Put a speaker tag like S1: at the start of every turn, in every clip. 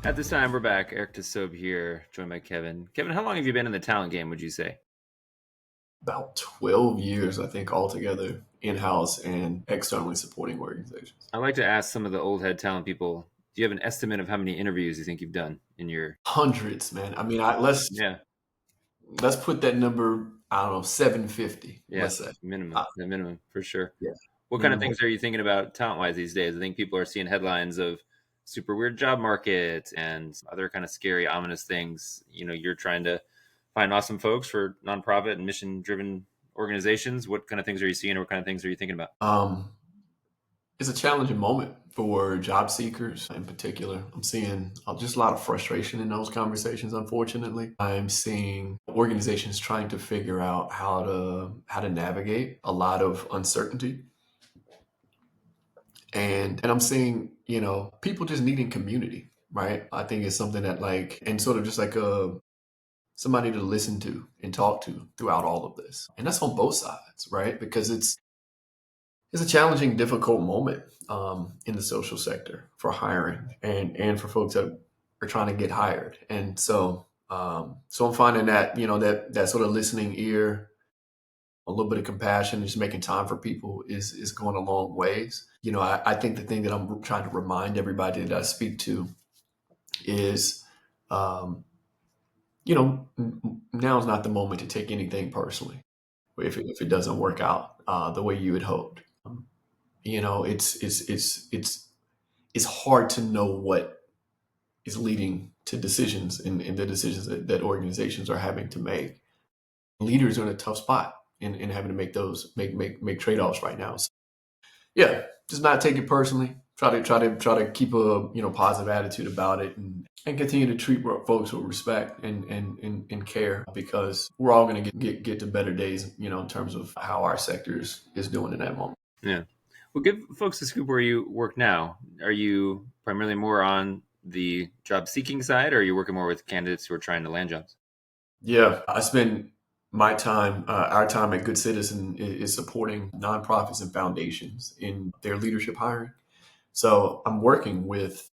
S1: At this time, we're back. Eric Tasob here, joined by Kevin. Kevin, how long have you been in the talent game, would you say?
S2: About 12 years, I think, altogether, in-house and externally supporting organizations.
S1: I like to ask some of the old head talent people, do you have an estimate of how many interviews you think you've done in your...
S2: Hundreds, man. I mean, let's put that number, I don't know, 750,
S1: Yeah,
S2: let's say.
S1: minimum,
S2: Uh,
S1: the minimum for sure.
S2: yeah,
S1: What kind of
S2: minimum.
S1: things are you thinking about talent-wise these days? I think people are seeing headlines of super weird job market and other kind of scary, ominous things. You're trying to find awesome folks for nonprofit and mission-driven organizations. What kind of things are you seeing, or what kind of things are you thinking about?
S2: Um, it's a challenging moment for job seekers in particular. I'm seeing just a lot of frustration in those conversations, unfortunately. I'm seeing organizations trying to figure out how to navigate a lot of uncertainty. And I'm seeing, people just needing community, right? I think it's something that and sort of just like somebody to listen to and talk to throughout all of this. And that's on both sides, right? Because it's a challenging, difficult moment in the social sector for hiring and for folks that are trying to get hired. And so I'm finding that, that sort of listening ear, a little bit of compassion, just making time for people is going a long ways. I think the thing that I'm trying to remind everybody that I speak to is, um, now is not the moment to take anything personally if it doesn't work out the way you had hoped. It's hard to know what is leading to decisions and the decisions that organizations are having to make. Leaders are in a tough spot in having to make those make trade-offs right now. So, yeah, just not take it personally. Try to keep a positive attitude about it and continue to treat folks with respect and care, because we're all going to get to better days, in terms of how our sector is doing in that moment.
S1: Yeah. Well, give folks a scoop where you work now. Are you primarily more on the job seeking side, or are you working more with candidates who are trying to land jobs?
S2: Yeah, I spend our time at Good Citizen is supporting nonprofits and foundations in their leadership hiring. So I'm working with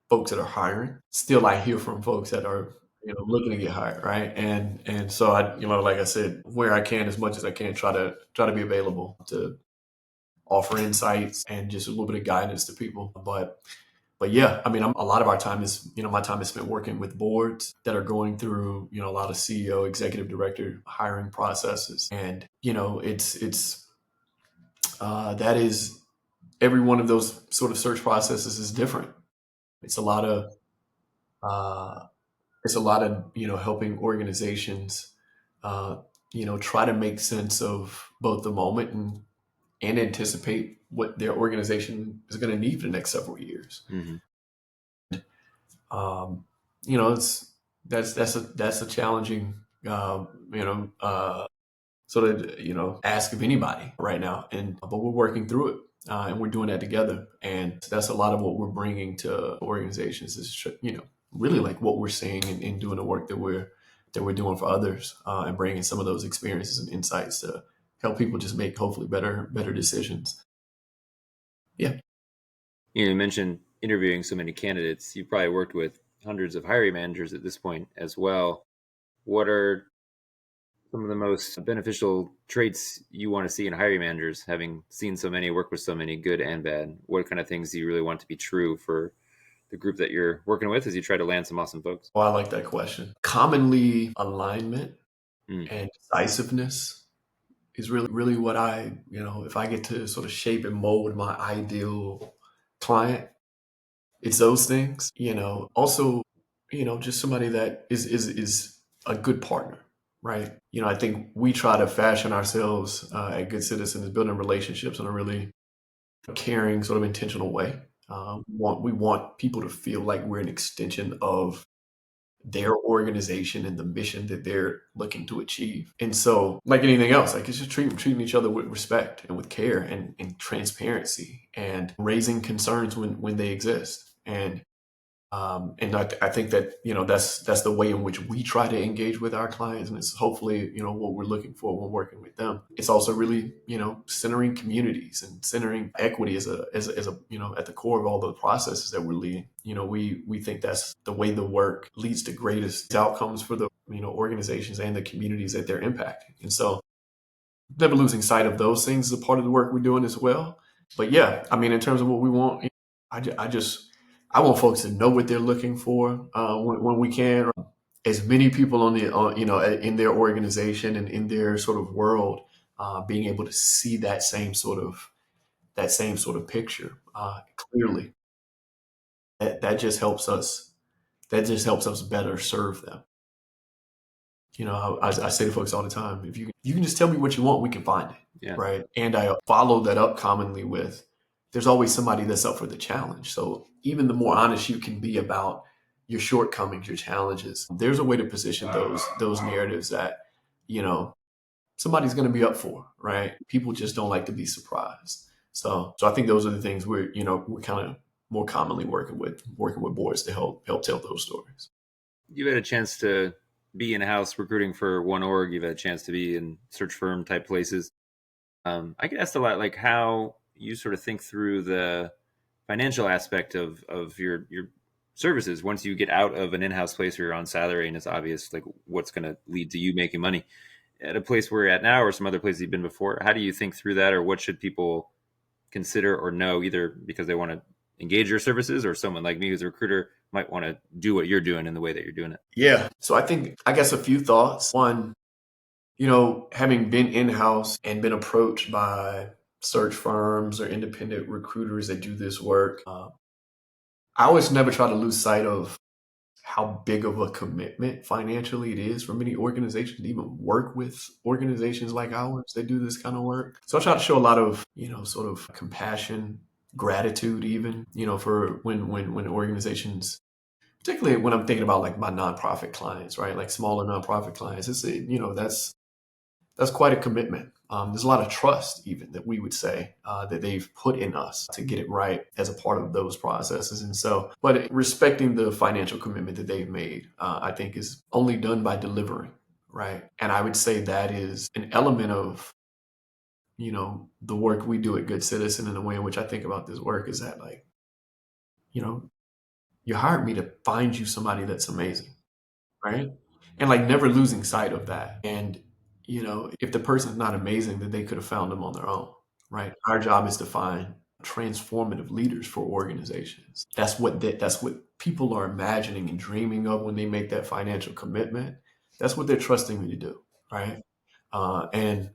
S2: folks that are hiring. Still, I hear from folks that are looking to get hired, right? And so I, like I said, where I can, as much as I can, try to be available to offer insights and just a little bit of guidance to people. But yeah, I mean, a lot of our time is, my time is spent working with boards that are going through, a lot of CEO, executive director hiring processes. And, that is, every one of those sort of search processes is different. It's a lot of, uh, helping organizations, uh, try to make sense of both the moment and anticipate what their organization is going to need for the next several years.
S1: Hmm.
S2: Um, it's that's a challenging sort of ask of anybody right now, and but we're working through it. And we're doing that together, and that's a lot of what we're bringing to organizations is really like what we're seeing and doing the work that we're doing for others, and bringing some of those experiences and insights to help people just make hopefully better decisions. Yeah.
S1: You mentioned interviewing so many candidates. You've probably worked with hundreds of hiring managers at this point as well. What are some of the most beneficial traits you want to see in hiring managers, having seen so many, work with so many, good and bad? What kind of things do you really want to be true for the group that you're working with as you try to land some awesome folks?
S2: Well, I like that question. Commonly, alignment
S1: Mm.
S2: and decisiveness is really what if I get to sort of shape and mold my ideal client, it's those things. Also, just somebody that is a good partner, right? I think we try to fashion ourselves at Good Citizens, building relationships in a really caring, sort of intentional way. We want people to feel like we're an extension of their organization and the mission that they're looking to achieve. And so, like anything else, like it's just treating each other with respect and with care and transparency, and raising concerns when they exist. And I think that, that's the way in which we try to engage with our clients, and it's hopefully, what we're looking for when working with them. It's also really, centering communities and centering equity as a at the core of all the processes that we're leading. We think that's the way the work leads to greatest outcomes for the organizations and the communities that they're impacting. And so never losing sight of those things is a part of the work we're doing as well. But yeah, I mean, in terms of what we want, I want folks to know what they're looking for when we can. As many people in their organization and in their sort of world, being able to see that same sort of picture clearly. That just helps us. That just helps us better serve them. I say to folks all the time, if you can just tell me what you want, we can find it.
S1: Yeah.
S2: Right. And I follow that up commonly with, there's always somebody that's up for the challenge. So even the more honest you can be about your shortcomings, your challenges, there's a way to position those narratives that, somebody's going to be up for, right? People just don't like to be surprised. So I think those are the things we're kind of more commonly working with boards to help tell those stories.
S1: You've had a chance to be in house recruiting for one org. You've had a chance to be in search firm type places. I get asked a lot, like how you sort of think through the financial aspect of your services once you get out of an in-house place where you're on salary and it's obvious like what's going to lead to you making money at a place where you're at now or some other places you've been before. How do you think through that, or what should people consider or know, either because they want to engage your services or someone like me who's a recruiter might want to do what you're doing in the way that you're doing it?
S2: Yeah. So I guess a few thoughts. One, having been in-house and been approached by search firms or independent recruiters that do this work, I always never try to lose sight of how big of a commitment financially it is for many organizations to even work with organizations like ours that do this kind of work. So I try to show a lot of, sort of compassion, gratitude, even, for when organizations, particularly when I'm thinking about like my nonprofit clients, right? Like smaller nonprofit clients, that's quite a commitment. There's a lot of trust, even that we would say that they've put in us to get it right as a part of those processes. And so, but respecting the financial commitment that they've made, I think is only done by delivering, right? And I would say that is an element of, the work we do at Good Citizen, and the way in which I think about this work is that, like, you know, you hired me to find you somebody that's amazing, right? And like never losing sight of that. And, if the person's not amazing, then they could have found them on their own, right? Our job is to find transformative leaders for organizations. That's what people are imagining and dreaming of when they make that financial commitment. That's what they're trusting me to do, right? And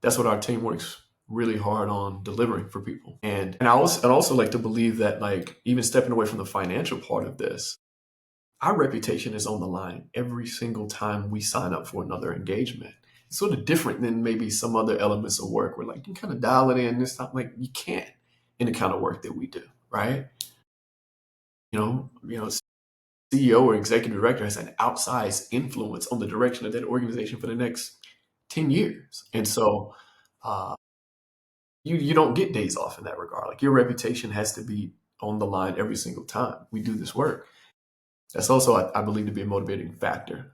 S2: that's what our team works really hard on delivering for people. And I'd also like to believe that, like, even stepping away from the financial part of this, our reputation is on the line every single time we sign up for another engagement. It's sort of different than maybe some other elements of work where, like, you kind of dial it in this time, like you can't in the kind of work that we do, right? CEO or executive director has an outsized influence on the direction of that organization for the next 10 years. And so uh, you don't get days off in that regard. Like, your reputation has to be on the line every single time we do this work. That's also, I believe, to be a motivating factor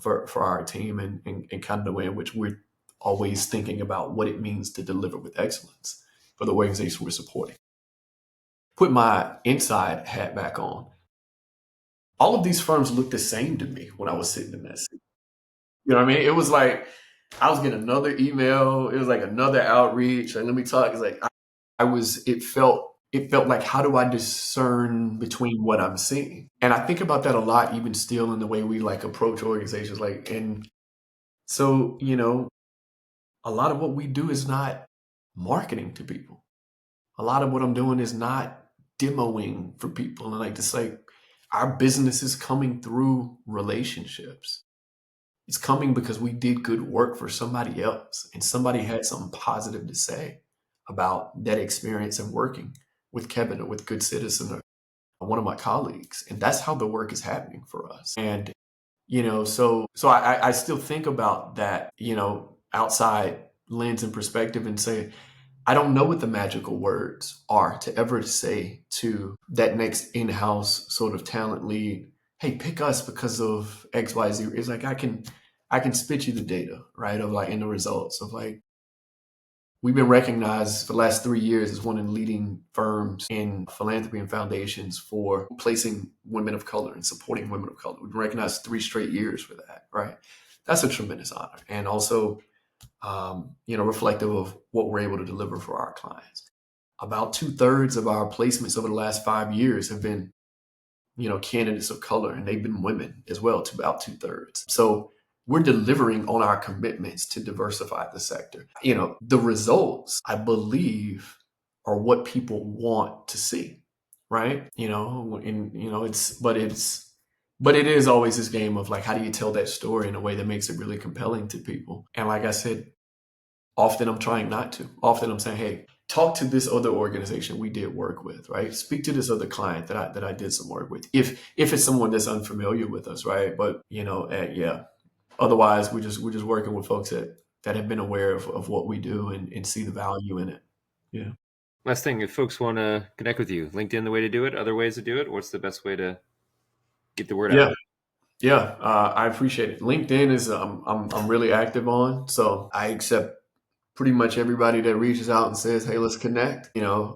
S2: for our team, and kind of the way in which we're always thinking about what it means to deliver with excellence for the organization we're supporting. Put my inside hat back on. All of these firms looked the same to me when I was sitting in that seat. You know what I mean? It was like I was getting another email. It was like another outreach. Like, let me talk. It's like I was. It felt like, how do I discern between what I'm seeing? And I think about that a lot, even still, in the way we like approach organizations. Like, and so, a lot of what we do is not marketing to people. A lot of what I'm doing is not demoing for people. And like, just like, our business is coming through relationships. It's coming because we did good work for somebody else, and somebody had something positive to say about that experience of working with Kevin or with Good Citizen or one of my colleagues. And that's how the work is happening for us. And, so I still think about that, outside lens and perspective, and say, I don't know what the magical words are to ever say to that next in-house sort of talent lead, hey, pick us because of XYZ. It's like I can spit you the data, right? Of like in the results of like we've been recognized for the last 3 years as one of the leading firms in philanthropy and foundations for placing women of color and supporting women of color. We've been recognized 3 straight years for that, right? That's a tremendous honor. And also reflective of what we're able to deliver for our clients. About 2/3 of our placements over the last 5 years have been, candidates of color, and they've been women as well, to about 2/3. So we're delivering on our commitments to diversify the sector. The results, I believe, are what people want to see, right? But it is always this game of like, how do you tell that story in a way that makes it really compelling to people? And like I said, often I'm trying not to. Often I'm saying, hey, talk to this other organization we did work with, right? Speak to this other client that I did some work with. If it's someone that's unfamiliar with us, right? But yeah. Otherwise, we're just working with folks that have been aware of what we do and see the value in it. Yeah.
S1: Last thing, if folks want to connect with you, LinkedIn the way to do it, other ways to do it, what's the best way to get the word out?
S2: Yeah. Yeah. I appreciate it. LinkedIn is I'm really active on, so I accept pretty much everybody that reaches out and says, hey, let's connect.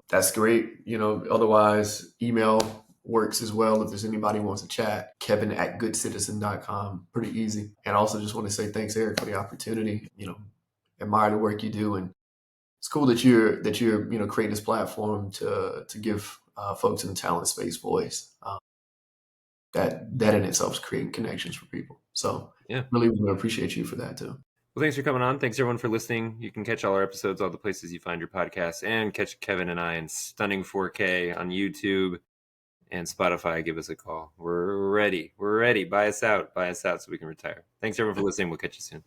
S2: That's great. Otherwise, email works as well if there's anybody who wants to chat. Kevin at GoodCitizen.com. Pretty easy. And I also just want to say thanks, Eric, for the opportunity. Admire the work you do, and it's cool that you're creating this platform to give folks in the talent space voice. That in itself is creating connections for people. So
S1: Yeah.
S2: really want to appreciate you for that too.
S1: Well, thanks for coming on. Thanks everyone for listening. You can catch all our episodes, all the places you find your podcasts, and catch Kevin and I in stunning 4K on YouTube and Spotify. Give us a call. We're ready. We're ready. Buy us out. Buy us out so we can retire. Thanks everyone for listening. We'll catch you soon.